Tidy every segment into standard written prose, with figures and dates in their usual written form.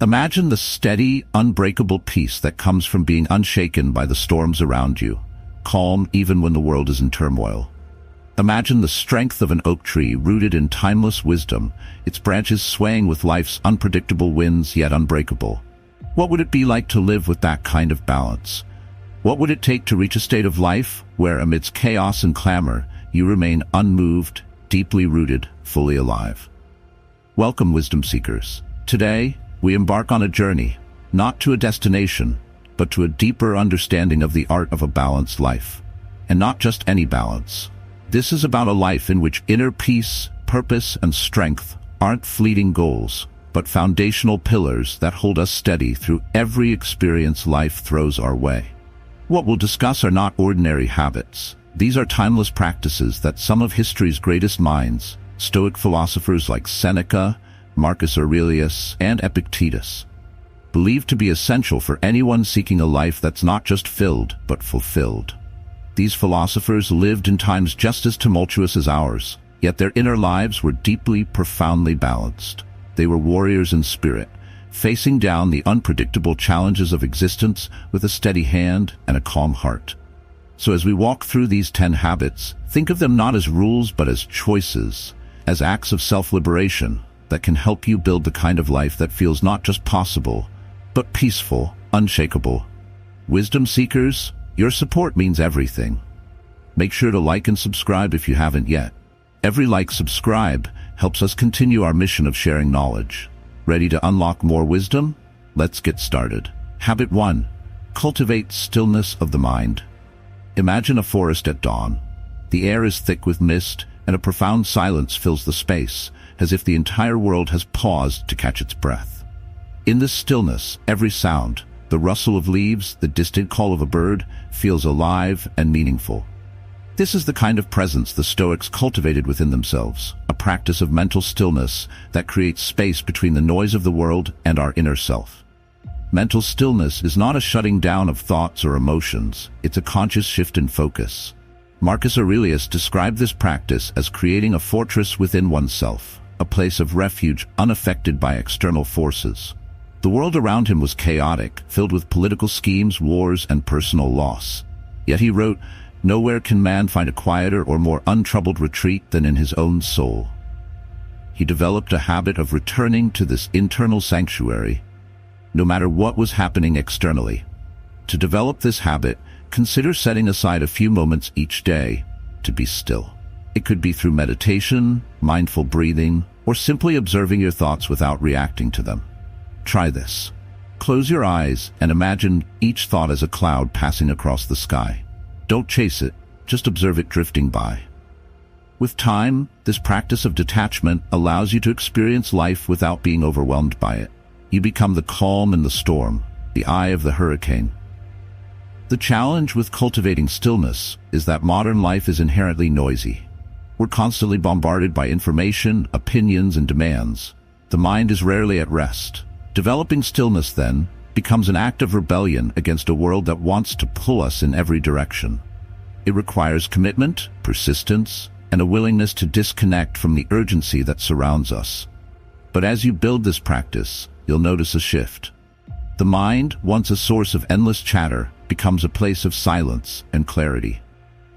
Imagine the steady, unbreakable peace that comes from being unshaken by the storms around you, calm even when the world is in turmoil. Imagine the strength of an oak tree rooted in timeless wisdom, its branches swaying with life's unpredictable winds yet unbreakable. What would it be like to live with that kind of balance? What would it take to reach a state of life where, amidst chaos and clamor, you remain unmoved, deeply rooted, fully alive? Welcome, wisdom seekers. Today, we embark on a journey, not to a destination, but to a deeper understanding of the art of a balanced life. And not just any balance. This is about a life in which inner peace, purpose, and strength aren't fleeting goals, but foundational pillars that hold us steady through every experience life throws our way. What we'll discuss are not ordinary habits. These are timeless practices that some of history's greatest minds, Stoic philosophers like Seneca, Marcus Aurelius, and Epictetus, believed to be essential for anyone seeking a life that's not just filled, but fulfilled. These philosophers lived in times just as tumultuous as ours, yet their inner lives were deeply, profoundly balanced. They were warriors in spirit, facing down the unpredictable challenges of existence with a steady hand and a calm heart. So as we walk through these 10 habits, think of them not as rules but as choices, as acts of self-liberation that can help you build the kind of life that feels not just possible, but peaceful, unshakable. Wisdom seekers, your support means everything. Make sure to like and subscribe if you haven't yet. Every like, subscribe helps us continue our mission of sharing knowledge. Ready to unlock more wisdom? Let's get started. Habit 1. Cultivate stillness of the mind. Imagine a forest at dawn. The air is thick with mist, and a profound silence fills the space, as if the entire world has paused to catch its breath. In this stillness, every sound, the rustle of leaves, the distant call of a bird, feels alive and meaningful. This is the kind of presence the Stoics cultivated within themselves, a practice of mental stillness that creates space between the noise of the world and our inner self. Mental stillness is not a shutting down of thoughts or emotions, it's a conscious shift in focus. Marcus Aurelius described this practice as creating a fortress within oneself, a place of refuge unaffected by external forces. The world around him was chaotic, filled with political schemes, wars, and personal loss. Yet he wrote, "Nowhere can man find a quieter or more untroubled retreat than in his own soul." He developed a habit of returning to this internal sanctuary, no matter what was happening externally. To develop this habit, consider setting aside a few moments each day to be still. It could be through meditation, mindful breathing, or simply observing your thoughts without reacting to them. Try this. Close your eyes and imagine each thought as a cloud passing across the sky. Don't chase it, just observe it drifting by. With time, this practice of detachment allows you to experience life without being overwhelmed by it. You become the calm in the storm, the eye of the hurricane. The challenge with cultivating stillness is that modern life is inherently noisy. We're constantly bombarded by information, opinions, and demands. The mind is rarely at rest. Developing stillness, then, becomes an act of rebellion against a world that wants to pull us in every direction. It requires commitment, persistence, and a willingness to disconnect from the urgency that surrounds us. But as you build this practice, you'll notice a shift. The mind, once a source of endless chatter, becomes a place of silence and clarity.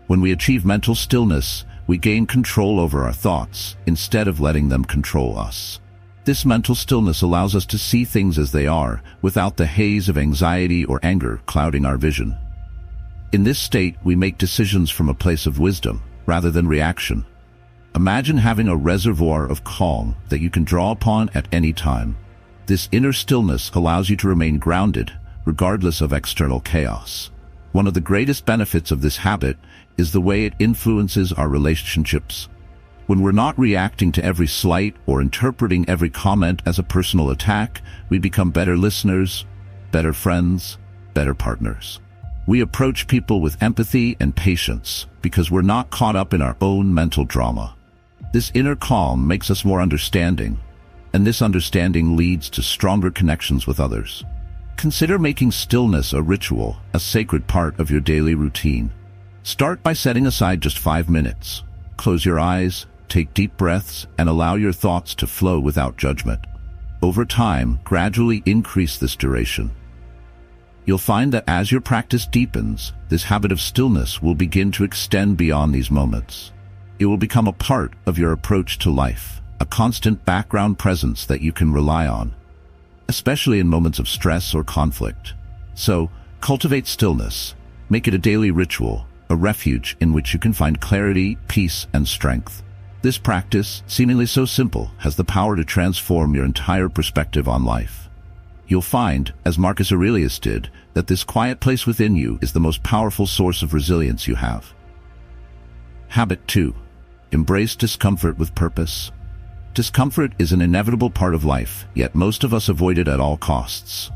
When we achieve mental stillness, we gain control over our thoughts instead of letting them control us. This mental stillness allows us to see things as they are, without the haze of anxiety or anger clouding our vision. In this state, we make decisions from a place of wisdom, rather than reaction. Imagine having a reservoir of calm that you can draw upon at any time. This inner stillness allows you to remain grounded, regardless of external chaos. One of the greatest benefits of this habit is the way it influences our relationships. When we're not reacting to every slight or interpreting every comment as a personal attack, we become better listeners, better friends, better partners. We approach people with empathy and patience because we're not caught up in our own mental drama. This inner calm makes us more understanding, and this understanding leads to stronger connections with others. Consider making stillness a ritual, a sacred part of your daily routine. Start by setting aside just 5 minutes. Close your eyes, take deep breaths, and allow your thoughts to flow without judgment. Over time, gradually increase this duration. You'll find that as your practice deepens, this habit of stillness will begin to extend beyond these moments. It will become a part of your approach to life, a constant background presence that you can rely on, especially in moments of stress or conflict. So, cultivate stillness. Make it a daily ritual, a refuge in which you can find clarity, peace, and strength. This practice, seemingly so simple, has the power to transform your entire perspective on life. You'll find, as Marcus Aurelius did, that this quiet place within you is the most powerful source of resilience you have. Habit 2. Embrace discomfort with purpose. Discomfort is an inevitable part of life, yet most of us avoid it at all costs.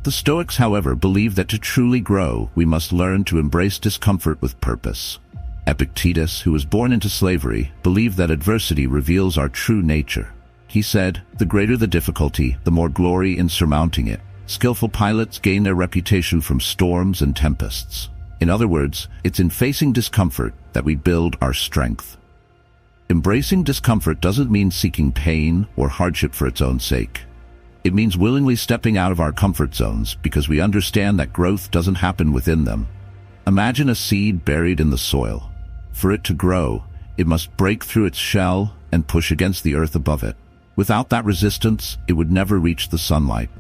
The Stoics, however, believe that to truly grow, we must learn to embrace discomfort with purpose. Epictetus, who was born into slavery, believed that adversity reveals our true nature. He said, "The greater the difficulty, the more glory in surmounting it." Skillful pilots gain their reputation from storms and tempests. In other words, it's in facing discomfort that we build our strength. Embracing discomfort doesn't mean seeking pain or hardship for its own sake. It means willingly stepping out of our comfort zones because we understand that growth doesn't happen within them. Imagine a seed buried in the soil. For it to grow, it must break through its shell and push against the earth above it. Without that resistance, it would never reach the sunlight.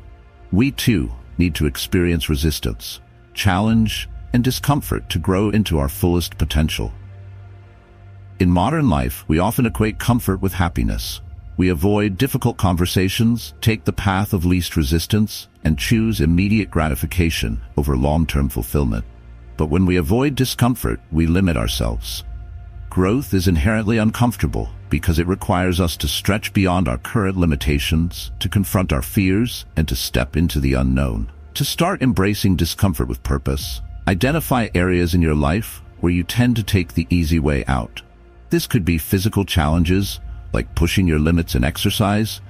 We too need to experience resistance, challenge, and discomfort to grow into our fullest potential. In modern life, we often equate comfort with happiness. We avoid difficult conversations, take the path of least resistance, and choose immediate gratification over long-term fulfillment. But when we avoid discomfort, we limit ourselves. Growth is inherently uncomfortable because it requires us to stretch beyond our current limitations, to confront our fears, and to step into the unknown. To start embracing discomfort with purpose, identify areas in your life where you tend to take the easy way out. This could be physical challenges, like pushing your limits in exercise,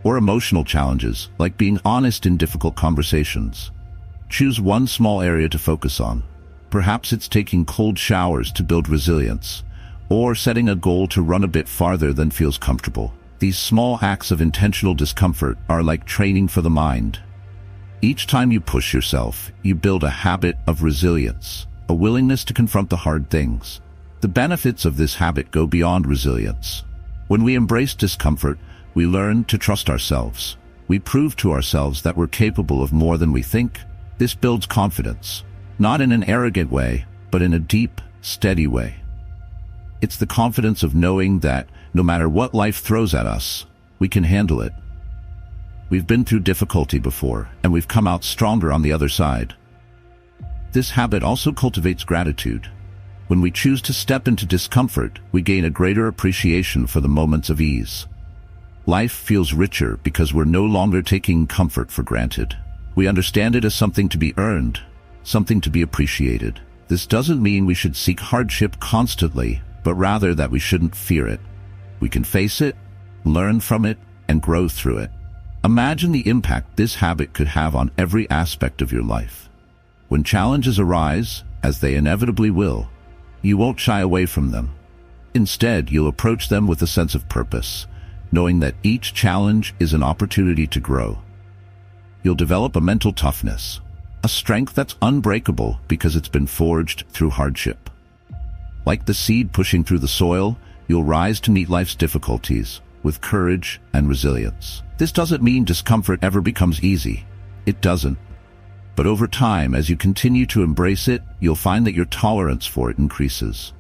or emotional challenges, like being honest in difficult conversations. Choose one small area to focus on. Perhaps it's taking cold showers to build resilience, or setting a goal to run a bit farther than feels comfortable. These small acts of intentional discomfort are like training for the mind. Each time you push yourself, you build a habit of resilience, a willingness to confront the hard things. The benefits of this habit go beyond resilience. When we embrace discomfort, we learn to trust ourselves. We prove to ourselves that we're capable of more than we think. This builds confidence, not in an arrogant way, but in a deep, steady way. It's the confidence of knowing that no matter what life throws at us, we can handle it. We've been through difficulty before, and we've come out stronger on the other side. This habit also cultivates gratitude. When we choose to step into discomfort, we gain a greater appreciation for the moments of ease. Life feels richer because we're no longer taking comfort for granted. We understand it as something to be earned, something to be appreciated. This doesn't mean we should seek hardship constantly, but rather that we shouldn't fear it. We can face it, learn from it, and grow through it. Imagine the impact this habit could have on every aspect of your life. When challenges arise, as they inevitably will, you won't shy away from them. Instead, you'll approach them with a sense of purpose, knowing that each challenge is an opportunity to grow. You'll develop a mental toughness, a strength that's unbreakable because it's been forged through hardship. Like the seed pushing through the soil, you'll rise to meet life's difficulties with courage and resilience. This doesn't mean discomfort ever becomes easy. It doesn't. But over time, as you continue to embrace it, you'll find that your tolerance for it increases.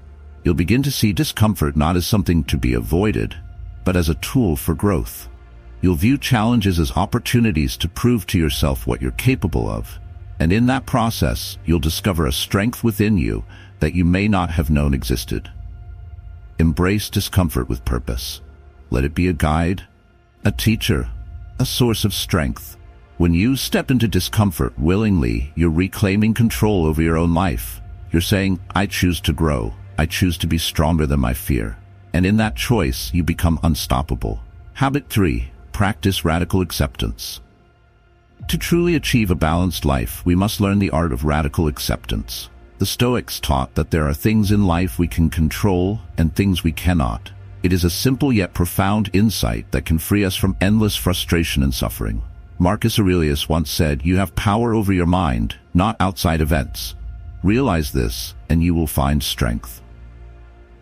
You'll begin to see discomfort not as something to be avoided, but as a tool for growth. You'll view challenges as opportunities to prove to yourself what you're capable of. And in that process, you'll discover a strength within you that you may not have known existed. Embrace discomfort with purpose. Let it be a guide, a teacher, a source of strength. When you step into discomfort willingly, you're reclaiming control over your own life. You're saying, I choose to grow. I choose to be stronger than my fear. And in that choice, you become unstoppable. Habit 3. Practice radical acceptance. To truly achieve a balanced life, we must learn the art of radical acceptance. The Stoics taught that there are things in life we can control and things we cannot. It is a simple yet profound insight that can free us from endless frustration and suffering. Marcus Aurelius once said, "You have power over your mind, not outside events. Realize this, and you will find strength."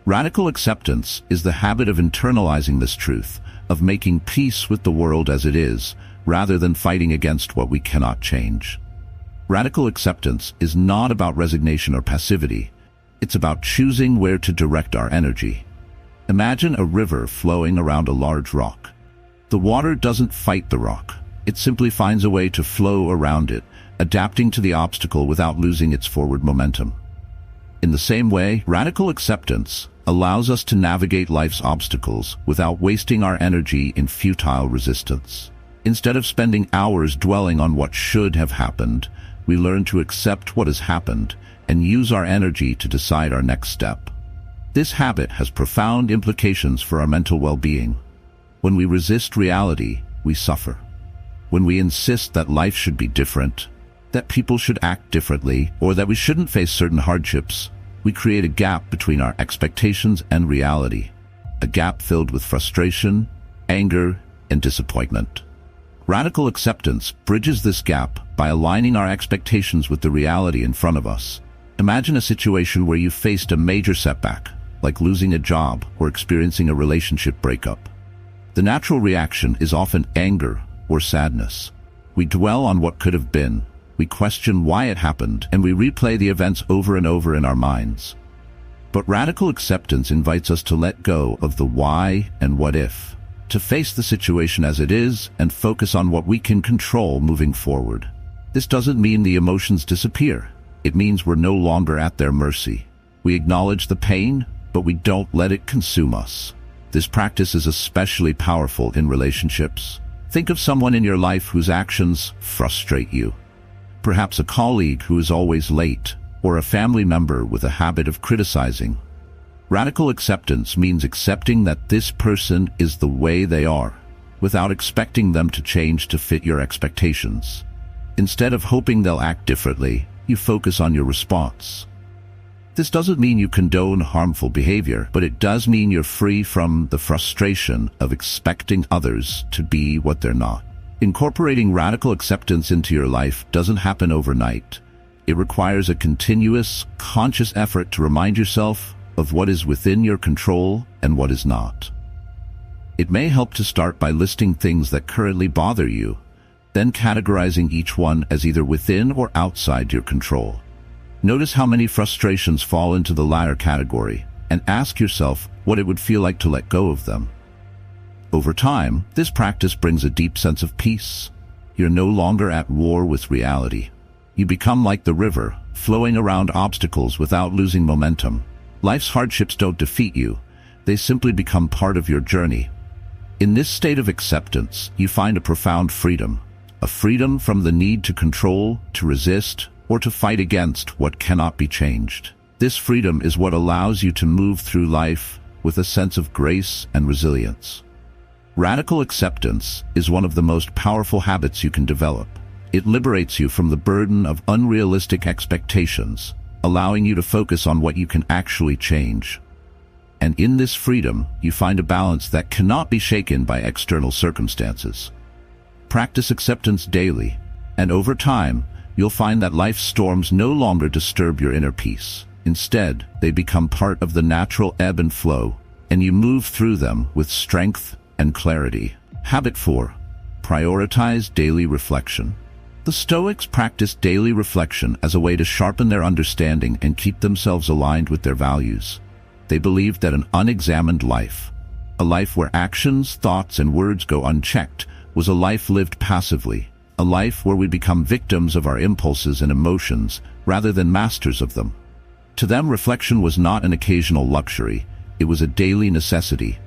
Radical acceptance is the habit of internalizing this truth, of making peace with the world as it is, rather than fighting against what we cannot change. Radical acceptance is not about resignation or passivity. It's about choosing where to direct our energy. Imagine a river flowing around a large rock. The water doesn't fight the rock. It simply finds a way to flow around it, adapting to the obstacle without losing its forward momentum. In the same way, radical acceptance allows us to navigate life's obstacles without wasting our energy in futile resistance. Instead of spending hours dwelling on what should have happened, we learn to accept what has happened and use our energy to decide our next step. This habit has profound implications for our mental well-being. When we resist reality, we suffer. When we insist that life should be different, that people should act differently, or that we shouldn't face certain hardships, we create a gap between our expectations and reality, a gap filled with frustration, anger, and disappointment. Radical acceptance bridges this gap by aligning our expectations with the reality in front of us. Imagine a situation where you faced a major setback, like losing a job or experiencing a relationship breakup. The natural reaction is often anger or sadness. We dwell on what could have been, we question why it happened, and we replay the events over and over in our minds. But radical acceptance invites us to let go of the why and what if, to face the situation as it is and focus on what we can control moving forward. This doesn't mean the emotions disappear. It means we're no longer at their mercy. We acknowledge the pain, but we don't let it consume us. This practice is especially powerful in relationships. Think of someone in your life whose actions frustrate you. Perhaps a colleague who is always late, or a family member with a habit of criticizing. Radical acceptance means accepting that this person is the way they are, without expecting them to change to fit your expectations. Instead of hoping they'll act differently, you focus on your response. This doesn't mean you condone harmful behavior, but it does mean you're free from the frustration of expecting others to be what they're not. Incorporating radical acceptance into your life doesn't happen overnight. It requires a continuous, conscious effort to remind yourself of what is within your control and what is not. It may help to start by listing things that currently bother you, then categorizing each one as either within or outside your control. Notice how many frustrations fall into the latter category, and ask yourself what it would feel like to let go of them. Over time, this practice brings a deep sense of peace. You're no longer at war with reality. You become like the river, flowing around obstacles without losing momentum. Life's hardships don't defeat you. They simply become part of your journey. In this state of acceptance, you find a profound freedom. A freedom from the need to control, to resist, or to fight against what cannot be changed. This freedom is what allows you to move through life with a sense of grace and resilience. Radical acceptance is one of the most powerful habits you can develop. It liberates you from the burden of unrealistic expectations, allowing you to focus on what you can actually change. And in this freedom, you find a balance that cannot be shaken by external circumstances. Practice acceptance daily, and over time, you'll find that life's storms no longer disturb your inner peace. Instead, they become part of the natural ebb and flow, and you move through them with strength and clarity. Habit 4. Prioritize daily reflection. The Stoics practiced daily reflection as a way to sharpen their understanding and keep themselves aligned with their values. They believed that an unexamined life, a life where actions, thoughts, and words go unchecked, was a life lived passively, a life where we become victims of our impulses and emotions rather than masters of them. To them, reflection was not an occasional luxury, it was a daily necessity.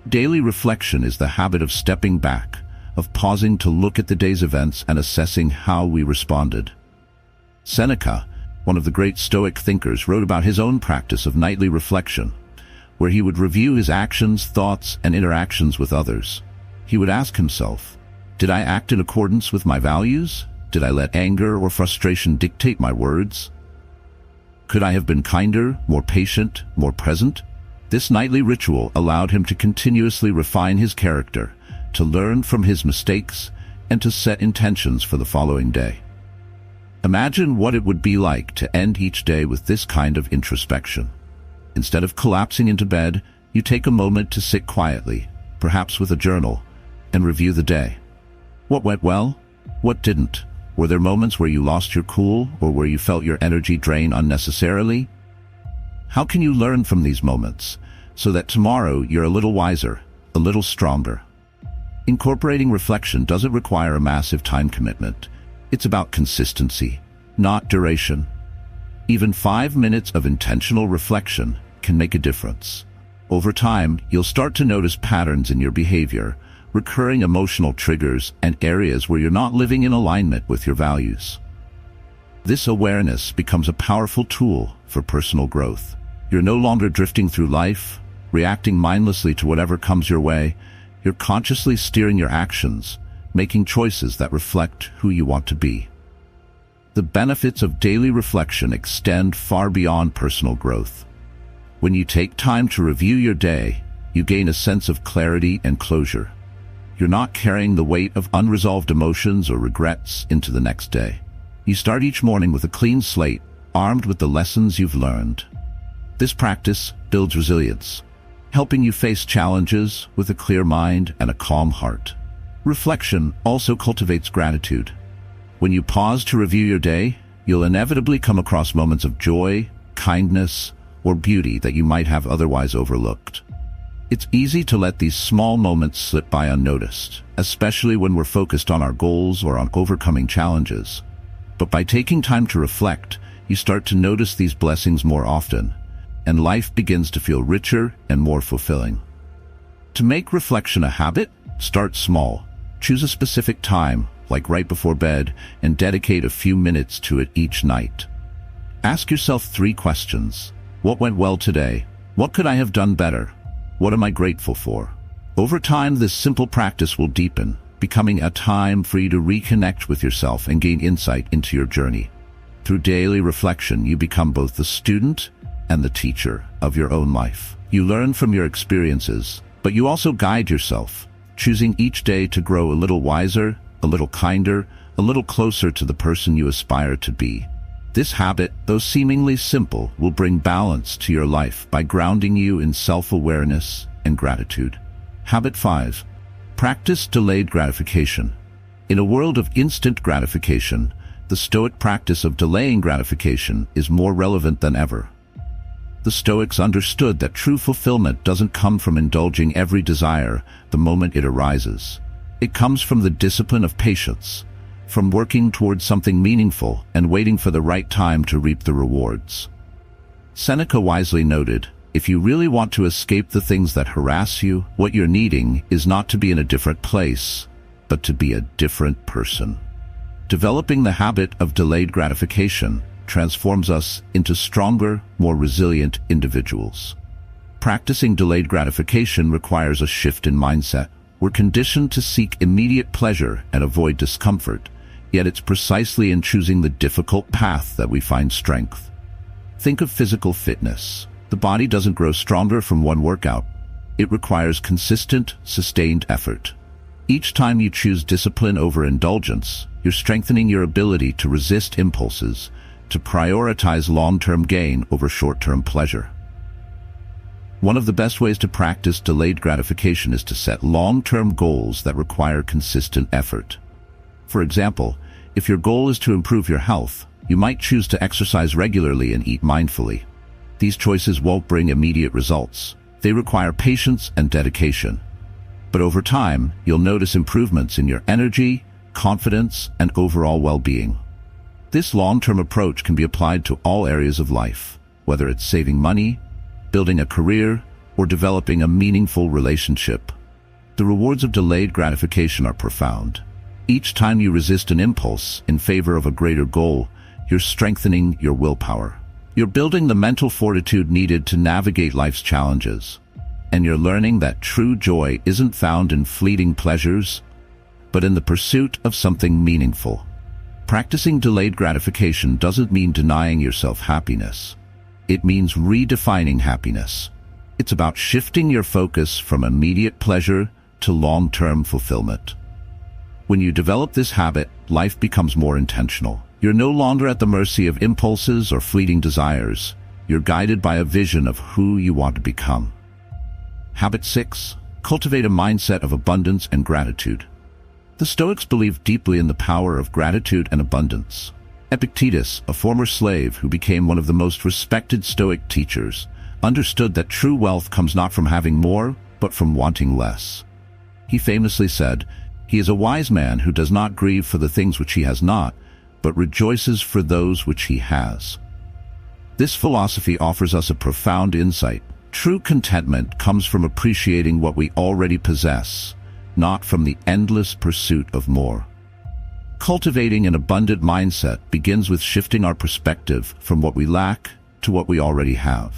Daily reflection is the habit of stepping back, of pausing to look at the day's events and assessing how we responded. Seneca, one of the great Stoic thinkers, wrote about his own practice of nightly reflection, where he would review his actions, thoughts, and interactions with others. He would ask himself, did I act in accordance with my values? Did I let anger or frustration dictate my words? Could I have been kinder, more patient, more present? This nightly ritual allowed him to continuously refine his character, to learn from his mistakes, and to set intentions for the following day. Imagine what it would be like to end each day with this kind of introspection. Instead of collapsing into bed, you take a moment to sit quietly, perhaps with a journal, and review the day. What went well? What didn't? Were there moments where you lost your cool or where you felt your energy drain unnecessarily? How can you learn from these moments so that tomorrow you're a little wiser, a little stronger? Incorporating reflection doesn't require a massive time commitment. It's about consistency, not duration. Even 5 minutes of intentional reflection can make a difference. Over time, you'll start to notice patterns in your behavior, recurring emotional triggers, and areas where you're not living in alignment with your values. This awareness becomes a powerful tool for personal growth. You're no longer drifting through life, reacting mindlessly to whatever comes your way. You're consciously steering your actions, making choices that reflect who you want to be. The benefits of daily reflection extend far beyond personal growth. When you take time to review your day, you gain a sense of clarity and closure. You're not carrying the weight of unresolved emotions or regrets into the next day. You start each morning with a clean slate, armed with the lessons you've learned. This practice builds resilience, helping you face challenges with a clear mind and a calm heart. Reflection also cultivates gratitude. When you pause to review your day, you'll inevitably come across moments of joy, kindness, or beauty that you might have otherwise overlooked. It's easy to let these small moments slip by unnoticed, especially when we're focused on our goals or on overcoming challenges. But by taking time to reflect, you start to notice these blessings more often, and life begins to feel richer and more fulfilling. To make reflection a habit, start small. Choose a specific time, like right before bed, and dedicate a few minutes to it each night. Ask yourself 3 questions. What went well today? What could I have done better? What am I grateful for? Over time, this simple practice will deepen, becoming a time for you to reconnect with yourself and gain insight into your journey. Through daily reflection, you become both the student and the teacher of your own life. You learn from your experiences, but you also guide yourself, choosing each day to grow a little wiser, a little kinder, a little closer to the person you aspire to be. This habit, though seemingly simple, will bring balance to your life by grounding you in self-awareness and gratitude. Habit 5. Practice delayed gratification. In a world of instant gratification, the Stoic practice of delaying gratification is more relevant than ever. The Stoics understood that true fulfillment doesn't come from indulging every desire the moment it arises. It comes from the discipline of patience, from working towards something meaningful and waiting for the right time to reap the rewards. Seneca wisely noted, if you really want to escape the things that harass you, what you're needing is not to be in a different place, but to be a different person. Developing the habit of delayed gratification transforms us into stronger, more resilient individuals. Practicing delayed gratification requires a shift in mindset. We're conditioned to seek immediate pleasure and avoid discomfort, yet it's precisely in choosing the difficult path that we find strength. Think of physical fitness. The body doesn't grow stronger from one workout. It requires consistent, sustained effort. Each time you choose discipline over indulgence, you're strengthening your ability to resist impulses, to prioritize long-term gain over short-term pleasure. One of the best ways to practice delayed gratification is to set long-term goals that require consistent effort. For example, if your goal is to improve your health, you might choose to exercise regularly and eat mindfully. These choices won't bring immediate results. They require patience and dedication. But over time, you'll notice improvements in your energy, confidence, and overall well-being. This long-term approach can be applied to all areas of life, whether it's saving money, building a career, or developing a meaningful relationship. The rewards of delayed gratification are profound. Each time you resist an impulse in favor of a greater goal, you're strengthening your willpower. You're building the mental fortitude needed to navigate life's challenges. And you're learning that true joy isn't found in fleeting pleasures, but in the pursuit of something meaningful. Practicing delayed gratification doesn't mean denying yourself happiness. It means redefining happiness. It's about shifting your focus from immediate pleasure to long-term fulfillment. When you develop this habit, life becomes more intentional. You're no longer at the mercy of impulses or fleeting desires. You're guided by a vision of who you want to become. Habit 6. Cultivate a mindset of abundance and gratitude. The Stoics believed deeply in the power of gratitude and abundance. Epictetus, a former slave who became one of the most respected Stoic teachers, understood that true wealth comes not from having more, but from wanting less. He famously said, "He is a wise man who does not grieve for the things which he has not, but rejoices for those which he has." This philosophy offers us a profound insight. True contentment comes from appreciating what we already possess, not from the endless pursuit of more. Cultivating an abundant mindset begins with shifting our perspective from what we lack to what we already have.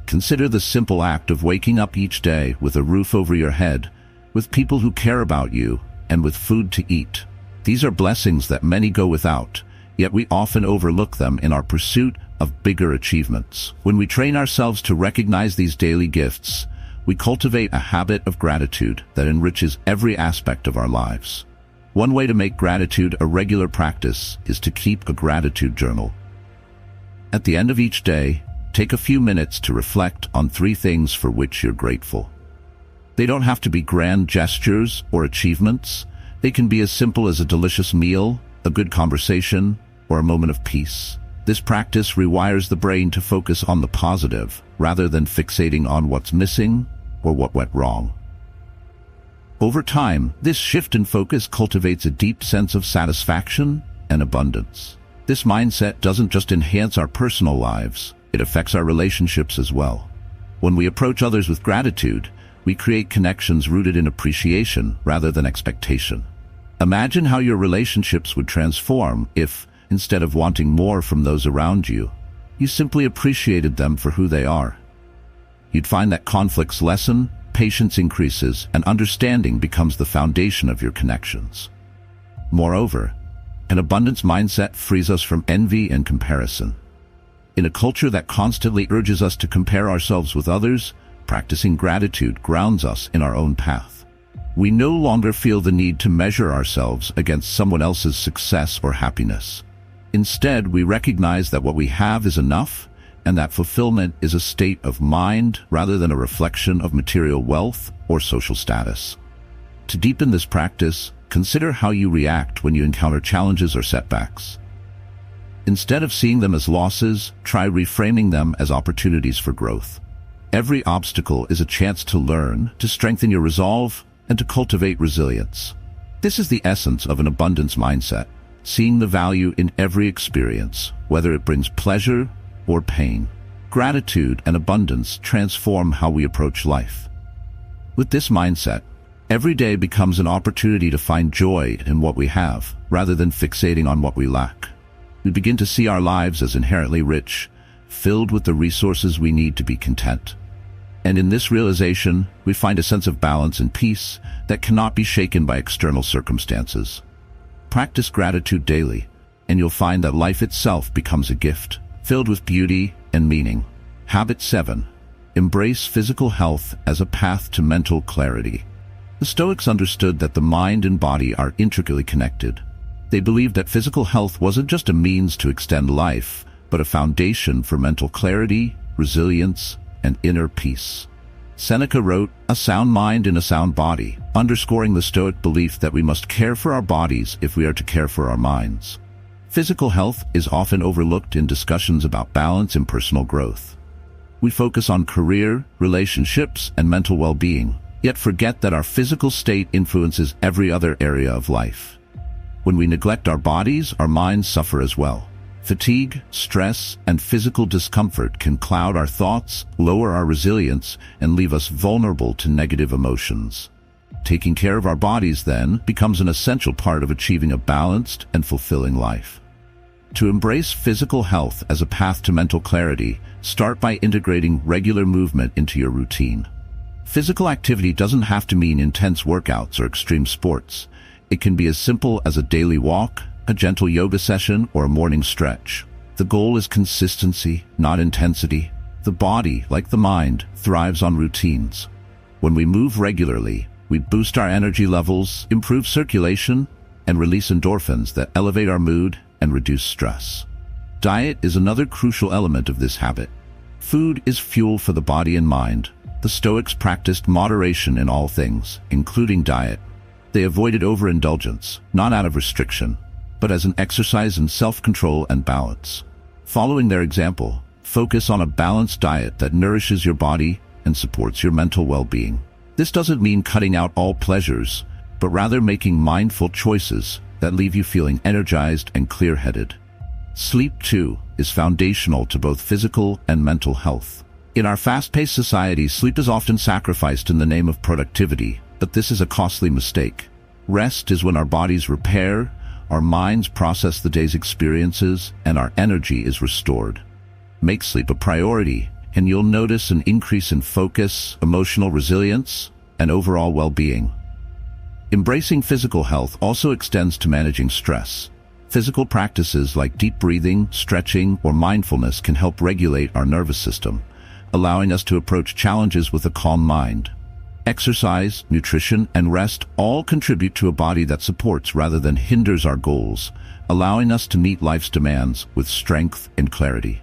Consider the simple act of waking up each day with a roof over your head, with people who care about you, and with food to eat. These are blessings that many go without, yet we often overlook them in our pursuit of bigger achievements. When we train ourselves to recognize these daily gifts, we cultivate a habit of gratitude that enriches every aspect of our lives. One way to make gratitude a regular practice is to keep a gratitude journal. At the end of each day, take a few minutes to reflect on 3 things for which you're grateful. They don't have to be grand gestures or achievements. They can be as simple as a delicious meal, a good conversation, or a moment of peace. This practice rewires the brain to focus on the positive, rather than fixating on what's missing or what went wrong. Over time, this shift in focus cultivates a deep sense of satisfaction and abundance. This mindset doesn't just enhance our personal lives, it affects our relationships as well. When we approach others with gratitude, we create connections rooted in appreciation rather than expectation. Imagine how your relationships would transform if, instead of wanting more from those around you, you simply appreciated them for who they are. You'd find that conflicts lessen, patience increases, and understanding becomes the foundation of your connections. Moreover, an abundance mindset frees us from envy and comparison. In a culture that constantly urges us to compare ourselves with others, practicing gratitude grounds us in our own path. We no longer feel the need to measure ourselves against someone else's success or happiness. Instead, we recognize that what we have is enough, and that fulfillment is a state of mind rather than a reflection of material wealth or social status. To deepen this practice, consider how you react when you encounter challenges or setbacks. Instead of seeing them as losses, try reframing them as opportunities for growth. Every obstacle is a chance to learn, to strengthen your resolve, and to cultivate resilience. This is the essence of an abundance mindset, seeing the value in every experience, whether it brings pleasure or pain. Gratitude and abundance transform how we approach life. With this mindset, every day becomes an opportunity to find joy in what we have, rather than fixating on what we lack. We begin to see our lives as inherently rich, filled with the resources we need to be content. And in this realization, we find a sense of balance and peace that cannot be shaken by external circumstances. Practice gratitude daily, and you'll find that life itself becomes a gift, filled with beauty and meaning. Habit 7. Embrace physical health as a path to mental clarity. The Stoics understood that the mind and body are intricately connected. They believed that physical health wasn't just a means to extend life, but a foundation for mental clarity, resilience, and inner peace. Seneca wrote, "A sound mind in a sound body," underscoring the Stoic belief that we must care for our bodies if we are to care for our minds. Physical health is often overlooked in discussions about balance and personal growth. We focus on career, relationships, and mental well-being, yet forget that our physical state influences every other area of life. When we neglect our bodies, our minds suffer as well. Fatigue, stress, and physical discomfort can cloud our thoughts, lower our resilience, and leave us vulnerable to negative emotions. Taking care of our bodies, then, becomes an essential part of achieving a balanced and fulfilling life. To embrace physical health as a path to mental clarity, start by integrating regular movement into your routine. Physical activity doesn't have to mean intense workouts or extreme sports. It can be as simple as a daily walk, a gentle yoga session, or a morning stretch. The goal is consistency, not intensity. The body, like the mind, thrives on routines. When we move regularly, we boost our energy levels, improve circulation, and release endorphins that elevate our mood and reduce stress. Diet is another crucial element of this habit. Food is fuel for the body and mind. The Stoics practiced moderation in all things, including diet. They avoided overindulgence, not out of restriction, but as an exercise in self-control and balance. Following their example, focus on a balanced diet that nourishes your body and supports your mental well-being. This doesn't mean cutting out all pleasures, but rather making mindful choices that leave you feeling energized and clear-headed. Sleep, too, is foundational to both physical and mental health. In our fast-paced society, sleep is often sacrificed in the name of productivity, but this is a costly mistake. Rest is when our bodies repair, our minds process the day's experiences, and our energy is restored. Make sleep a priority, and you'll notice an increase in focus, emotional resilience, and overall well-being. Embracing physical health also extends to managing stress. Physical practices like deep breathing, stretching, or mindfulness can help regulate our nervous system, allowing us to approach challenges with a calm mind. Exercise, nutrition, and rest all contribute to a body that supports rather than hinders our goals, allowing us to meet life's demands with strength and clarity.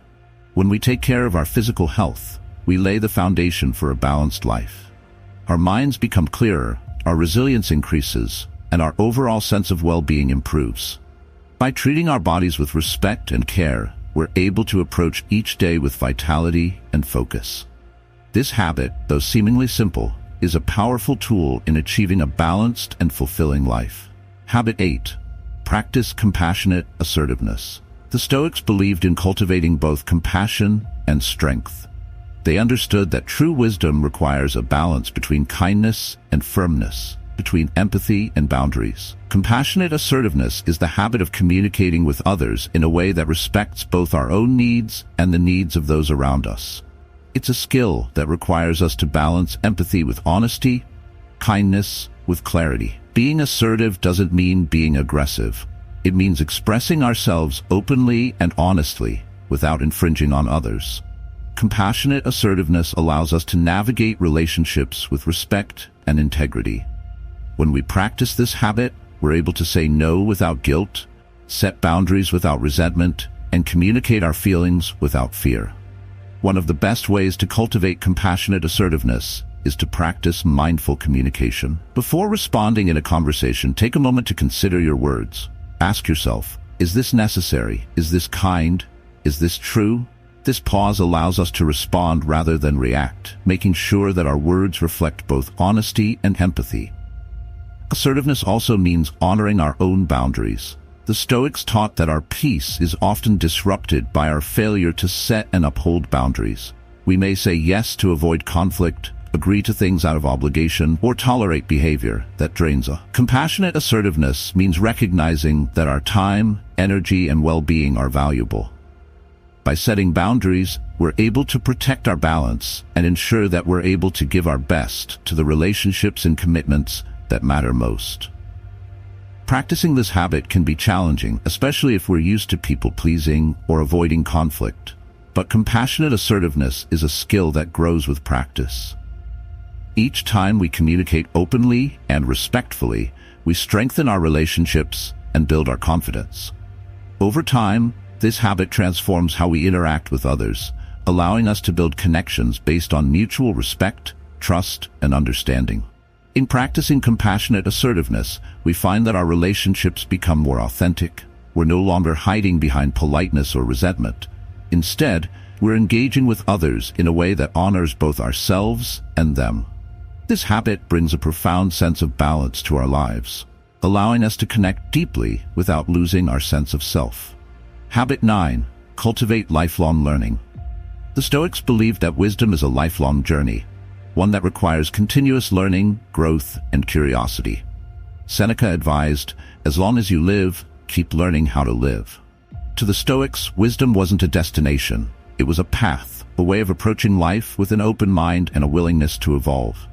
When we take care of our physical health, we lay the foundation for a balanced life. Our minds become clearer, our resilience increases, and our overall sense of well-being improves. By treating our bodies with respect and care, we're able to approach each day with vitality and focus. This habit, though seemingly simple, is a powerful tool in achieving a balanced and fulfilling life. Habit 8. Practice compassionate assertiveness. The Stoics believed in cultivating both compassion and strength. They understood that true wisdom requires a balance between kindness and firmness, between empathy and boundaries. Compassionate assertiveness is the habit of communicating with others in a way that respects both our own needs and the needs of those around us. It's a skill that requires us to balance empathy with honesty, kindness with clarity. Being assertive doesn't mean being aggressive. It means expressing ourselves openly and honestly without infringing on others. Compassionate assertiveness allows us to navigate relationships with respect and integrity. When we practice this habit, we're able to say no without guilt, set boundaries without resentment, and communicate our feelings without fear. One of the best ways to cultivate compassionate assertiveness is to practice mindful communication. Before responding in a conversation, take a moment to consider your words. Ask yourself, is this necessary? Is this kind? Is this true? This pause allows us to respond rather than react, making sure that our words reflect both honesty and empathy. Assertiveness also means honoring our own boundaries. The Stoics taught that our peace is often disrupted by our failure to set and uphold boundaries. We may say yes to avoid conflict, agree to things out of obligation, or tolerate behavior that drains us. Compassionate assertiveness means recognizing that our time, energy, and well-being are valuable. By setting boundaries, we're able to protect our balance and ensure that we're able to give our best to the relationships and commitments that matter most. Practicing this habit can be challenging, especially if we're used to people-pleasing or avoiding conflict. But compassionate assertiveness is a skill that grows with practice. Each time we communicate openly and respectfully, we strengthen our relationships and build our confidence. Over time, this habit transforms how we interact with others, allowing us to build connections based on mutual respect, trust, and understanding. In practicing compassionate assertiveness, we find that our relationships become more authentic. We're no longer hiding behind politeness or resentment. Instead, we're engaging with others in a way that honors both ourselves and them. This habit brings a profound sense of balance to our lives, allowing us to connect deeply without losing our sense of self. Habit 9. Cultivate lifelong learning. The Stoics believed that wisdom is a lifelong journey, one that requires continuous learning, growth, and curiosity. Seneca advised, as long as you live, keep learning how to live. To the Stoics, wisdom wasn't a destination. It was a path, a way of approaching life with an open mind and a willingness to evolve.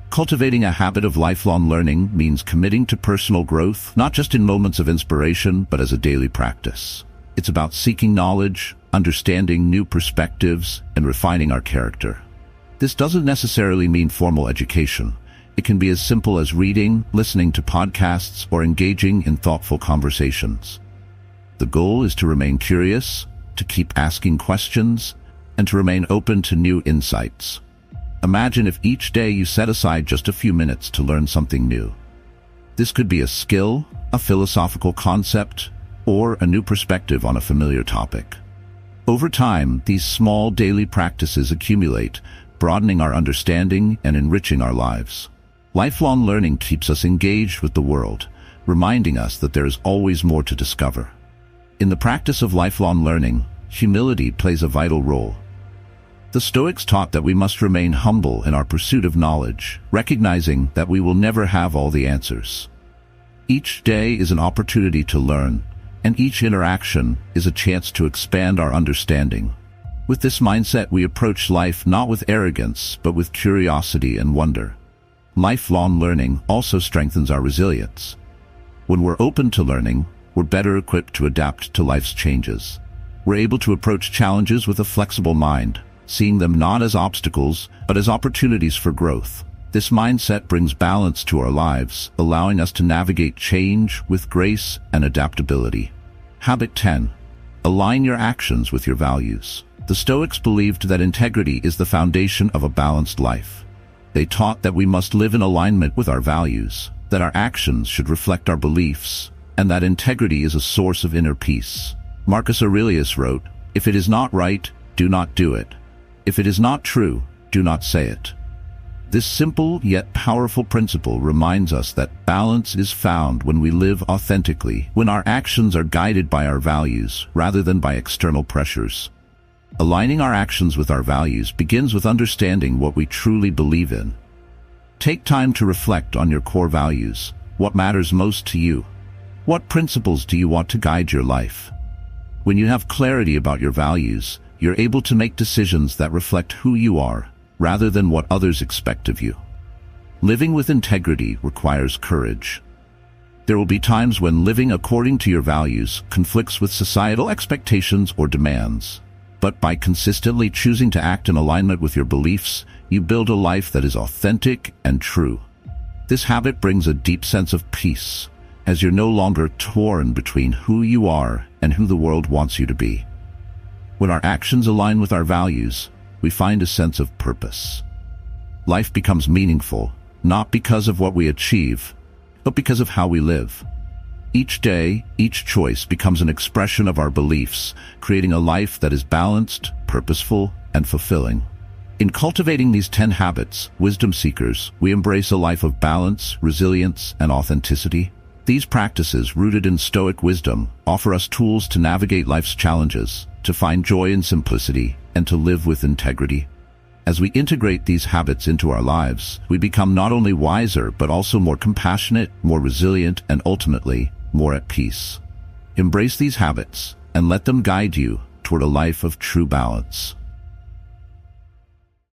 Cultivating a habit of lifelong learning means committing to personal growth, not just in moments of inspiration, but as a daily practice. It's about seeking knowledge, understanding new perspectives, and refining our character. This doesn't necessarily mean formal education. It can be as simple as reading, listening to podcasts, or engaging in thoughtful conversations. The goal is to remain curious, to keep asking questions, and to remain open to new insights. Imagine if each day you set aside just a few minutes to learn something new. This could be a skill, a philosophical concept, or a new perspective on a familiar topic. Over time, these small daily practices accumulate, broadening our understanding and enriching our lives. Lifelong learning keeps us engaged with the world, reminding us that there is always more to discover. In the practice of lifelong learning, humility plays a vital role. The Stoics taught that we must remain humble in our pursuit of knowledge, recognizing that we will never have all the answers. Each day is an opportunity to learn, and each interaction is a chance to expand our understanding. With this mindset, we approach life not with arrogance, but with curiosity and wonder. Lifelong learning also strengthens our resilience. When we're open to learning, we're better equipped to adapt to life's changes. We're able to approach challenges with a flexible mind, seeing them not as obstacles, but as opportunities for growth. This mindset brings balance to our lives, allowing us to navigate change with grace and adaptability. Habit 10. Align your actions with your values. The Stoics believed that integrity is the foundation of a balanced life. They taught that we must live in alignment with our values, that our actions should reflect our beliefs, and that integrity is a source of inner peace. Marcus Aurelius wrote, "If it is not right, do not do it. If it is not true, do not say it." This simple yet powerful principle reminds us that balance is found when we live authentically, when our actions are guided by our values rather than by external pressures. Aligning our actions with our values begins with understanding what we truly believe in. Take time to reflect on your core values. What matters most to you? What principles do you want to guide your life? When you have clarity about your values, you're able to make decisions that reflect who you are, rather than what others expect of you. Living with integrity requires courage. There will be times when living according to your values conflicts with societal expectations or demands. But by consistently choosing to act in alignment with your beliefs, you build a life that is authentic and true. This habit brings a deep sense of peace, as you're no longer torn between who you are and who the world wants you to be. When our actions align with our values, we find a sense of purpose. Life becomes meaningful, not because of what we achieve, but because of how we live. Each day, each choice becomes an expression of our beliefs, creating a life that is balanced, purposeful, and fulfilling. In cultivating these 10 habits, wisdom seekers, we embrace a life of balance, resilience, and authenticity. These practices, rooted in Stoic wisdom, offer us tools to navigate life's challenges, to find joy in simplicity, and to live with integrity. As we integrate these habits into our lives, we become not only wiser, but also more compassionate, more resilient, and ultimately, more at peace. Embrace these habits and let them guide you toward a life of true balance.